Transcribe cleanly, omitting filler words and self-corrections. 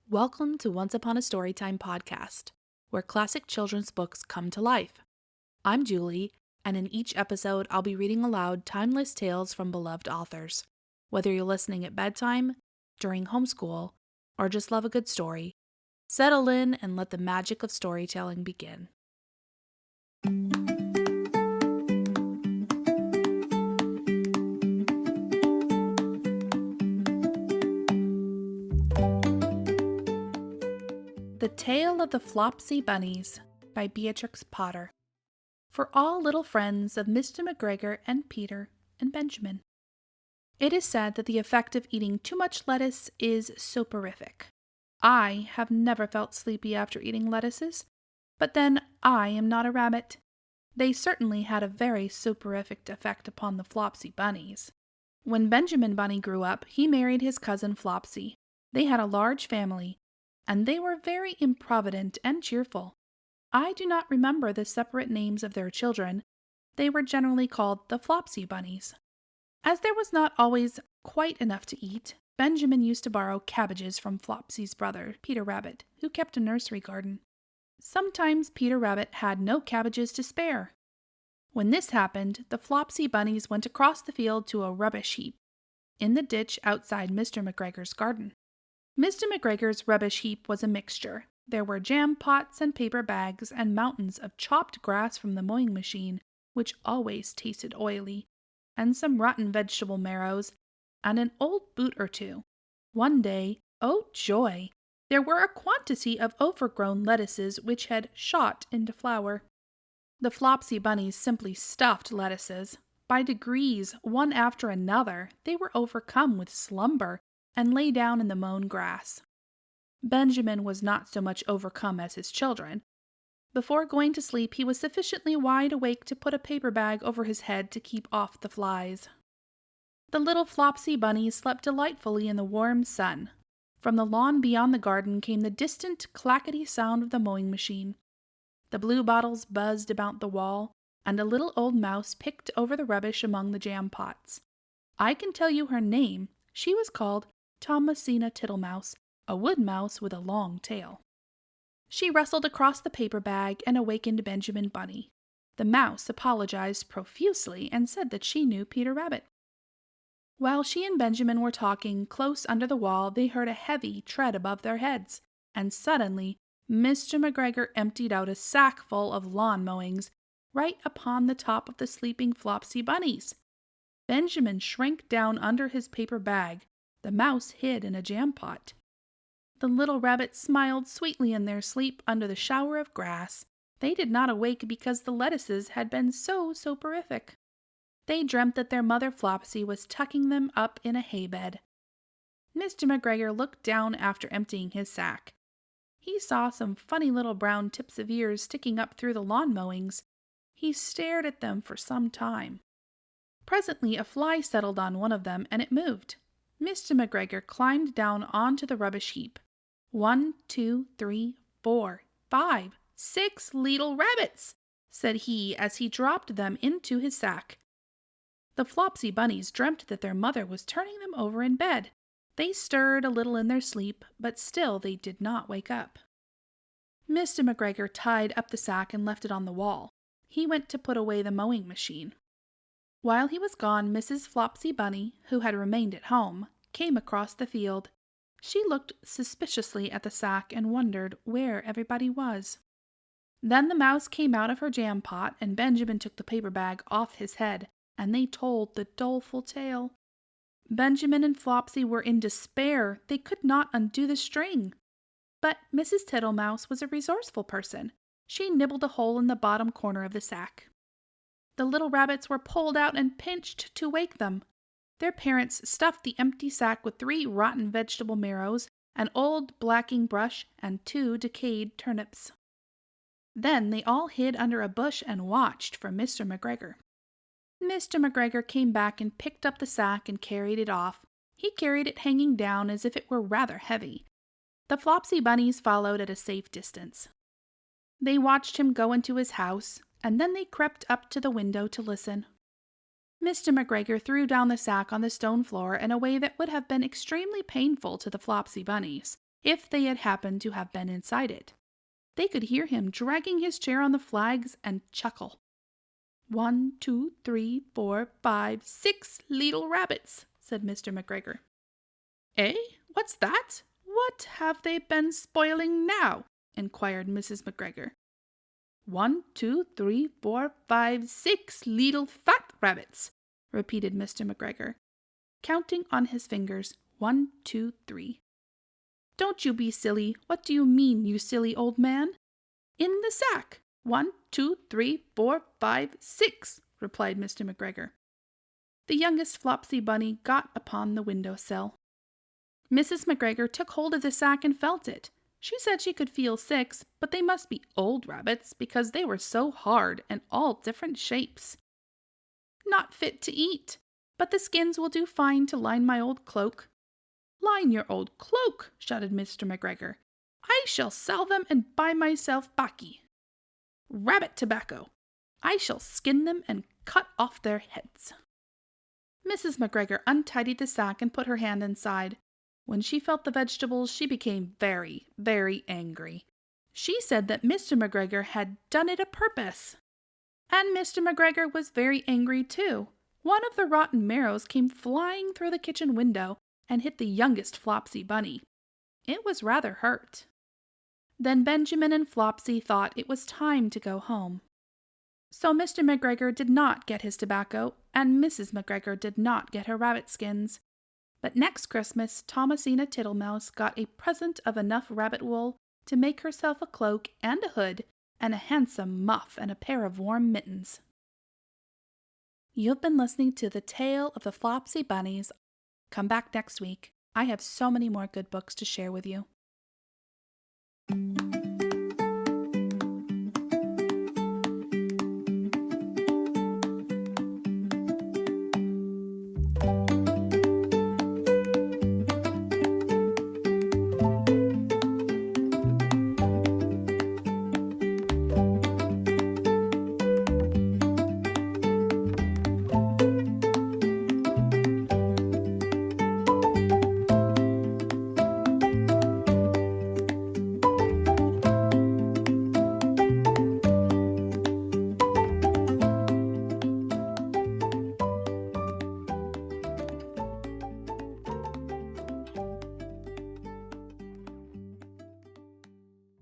Welcome to Once Upon a Storytime Podcast, where classic children's books come to life. I'm Julie, and in each episode I'll be reading aloud timeless tales from beloved authors. Whether you're listening at bedtime, during homeschool, or just love a good story, settle in and let the magic of storytelling begin. The Tale of the Flopsy Bunnies by Beatrix Potter. For all little friends of Mr. McGregor and Peter and Benjamin. It is said that the effect of eating too much lettuce is soporific. I have never felt sleepy after eating lettuces, but then I am not a rabbit. They certainly had a very soporific effect upon the Flopsy Bunnies. When Benjamin Bunny grew up, he married his cousin Flopsy. They had a large family, and they were very improvident and cheerful. I do not remember the separate names of their children. They were generally called the Flopsy Bunnies. As there was not always quite enough to eat, Benjamin used to borrow cabbages from Flopsy's brother, Peter Rabbit, who kept a nursery garden. Sometimes Peter Rabbit had no cabbages to spare. When this happened, the Flopsy Bunnies went across the field to a rubbish heap in the ditch outside Mr. McGregor's garden. Mr. McGregor's rubbish heap was a mixture. There were jam pots and paper bags and mountains of chopped grass from the mowing machine, which always tasted oily, and some rotten vegetable marrows, and an old boot or two. One day, oh joy, there were a quantity of overgrown lettuces which had shot into flower. The Flopsy Bunnies simply stuffed lettuces. By degrees, one after another, they were overcome with slumber and lay down in the mown grass. Benjamin was not so much overcome as his children. Before going to sleep, he was sufficiently wide awake to put a paper bag over his head to keep off the flies. The little Flopsy Bunnies slept delightfully in the warm sun. From the lawn beyond the garden came the distant clackety sound of the mowing machine. The bluebottles buzzed about the wall, and a little old mouse picked over the rubbish among the jam pots. I can tell you her name. She was called Thomasina Tittlemouse, a wood mouse with a long tail. She rustled across the paper bag and awakened Benjamin Bunny. The mouse apologized profusely and said that she knew Peter Rabbit. While she and Benjamin were talking close under the wall, they heard a heavy tread above their heads, and suddenly Mr. McGregor emptied out a sack full of lawn mowings right upon the top of the sleeping Flopsy Bunnies. Benjamin shrank down under his paper bag. The mouse hid in a jam pot. The little rabbits smiled sweetly in their sleep under the shower of grass. They did not awake because the lettuces had been so soporific. They dreamt that their mother Flopsy was tucking them up in a hay bed. Mr. McGregor looked down after emptying his sack. He saw some funny little brown tips of ears sticking up through the lawn mowings. He stared at them for some time. Presently a fly settled on one of them and it moved. Mr. McGregor climbed down onto the rubbish heap. 1, 2, 3, 4, 5, 6 little rabbits, said he as he dropped them into his sack. The Flopsy Bunnies dreamt that their mother was turning them over in bed. They stirred a little in their sleep, but still they did not wake up. Mr. McGregor tied up the sack and left it on the wall. He went to put away the mowing machine. While he was gone, Mrs. Flopsy Bunny, who had remained at home, came across the field. She looked suspiciously at the sack and wondered where everybody was. Then the mouse came out of her jam pot, and Benjamin took the paper bag off his head, and they told the doleful tale. Benjamin and Flopsy were in despair. They could not undo the string. But Mrs. Tittlemouse was a resourceful person. She nibbled a hole in the bottom corner of the sack. The little rabbits were pulled out and pinched to wake them. Their parents stuffed the empty sack with 3 rotten vegetable marrows, an old blacking brush, and 2 decayed turnips. Then they all hid under a bush and watched for Mr. McGregor. Mr. McGregor came back and picked up the sack and carried it off. He carried it hanging down as if it were rather heavy. The Flopsy Bunnies followed at a safe distance. They watched him go into his house, and then they crept up to the window to listen. Mr. McGregor threw down the sack on the stone floor in a way that would have been extremely painful to the Flopsy Bunnies. if they had happened to have been inside it. They could hear him dragging his chair on the flags and chuckle. 1, 2, 3, 4, 5, 6 little rabbits, said Mr. McGregor. Eh? What's that? What have they been spoiling now? Inquired Mrs. McGregor. 1, 2, 3, 4, 5, 6 little fat rabbits, repeated Mr. McGregor, counting on his fingers. 1, 2, 3. Don't you be silly. What do you mean, you silly old man? In the sack. 1, 2, 3, 4, 5, 6, replied Mr. McGregor. The youngest Flopsy Bunny got upon the window-sill. Mrs. McGregor took hold of the sack and felt it. She said she could feel 6, but they must be old rabbits because they were so hard and all different shapes. Not fit to eat, but the skins will do fine to line my old cloak. Line your old cloak, shouted Mr. McGregor. I shall sell them and buy myself baccy. Rabbit tobacco. I shall skin them and cut off their heads. Mrs. McGregor untidied the sack and put her hand inside. When she felt the vegetables, she became very, very angry. She said that Mr. McGregor had done it a purpose. And Mr. McGregor was very angry too. One of the rotten marrows came flying through the kitchen window and hit the youngest Flopsy Bunny. It was rather hurt. Then Benjamin and Flopsy thought it was time to go home. So Mr. McGregor did not get his tobacco, and Mrs. McGregor did not get her rabbit skins. But next Christmas, Thomasina Tittlemouse got a present of enough rabbit wool to make herself a cloak and a hood and a handsome muff and a pair of warm mittens. You've been listening to The Tale of the Flopsy Bunnies. Come back next week. I have so many more good books to share with you.